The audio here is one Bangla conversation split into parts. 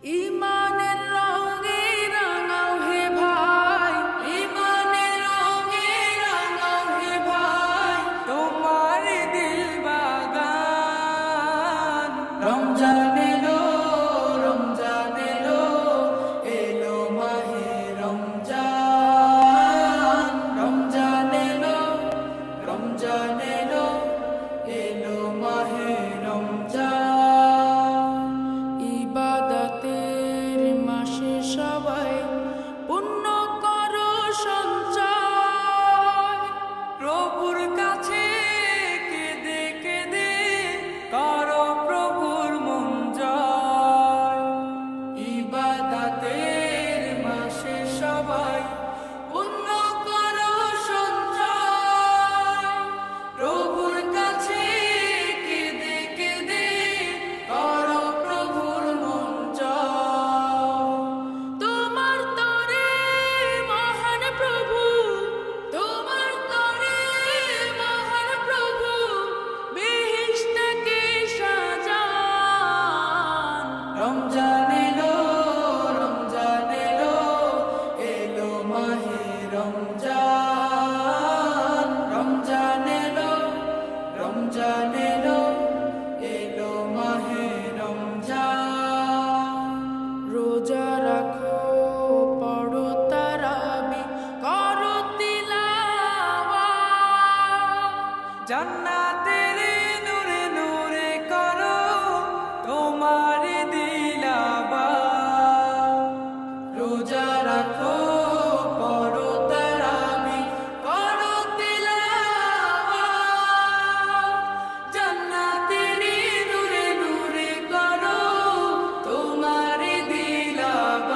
ইমানের রঙে রাঙাও হে ভাই, ইমানের রঙে রাঙাও হে ভাই, তোমার দিল বাগান। রমজান এলো, রমজান এলো, এলো মাহে রমজান। রমজান এলো, রমজান এলো, এলো মাহে রমজান। ইবাদতের মাসে সবাই পুণ্য করো সঞ্চয়, প্রভুর কাছে কেঁদে কেঁদে করো প্রভুর মন জয়। ইবাদতের মাসে সবাই পুণ্য করো সঞ্চয়, প্রভুর কাছে কেঁদে কেঁদে করো প্রভুর মন জয়। তোমার তরে মহান প্রভু, তোমার তরে মহান প্রভু, বেহেশতকে সাজান। রমজান এলো, রমজান এলো, এলো মাহে রমজান। রমজান এলো, রমজান এলো, এলো মাহে রমজান। রোজা রাখো, পড়ো তারাবি, করো তিলাওয়াত, জান্নাতের নূরে নূরে করো তোমার দিলাবাত। রোজা রাখো, পড়ো তারাবি, করো তিলাওয়াত, জান্নাতের নূরে নূরে করো তোমার দিলাবাত।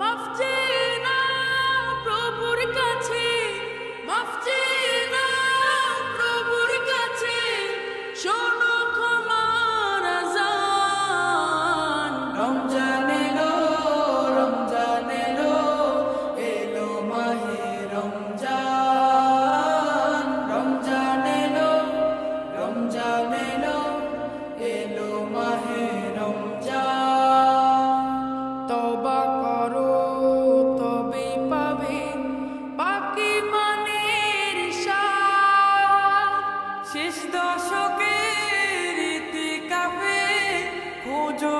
মাফ চেয়ে নাও প্রভুর কাছে, মাফ চেয়ে নাও প্রভুর কাছে, শোনো ক্ষমার আযান। রমজান এলো, রমজান এলো, এলো মাহে রমজান। রমজান এলো, রমজান এলো, এলো মাহে রমজান। তওবা করো তবেই পাবে বাকি মানের স্বাদ। শেষ দশকের ইতিকাফে খোঁজো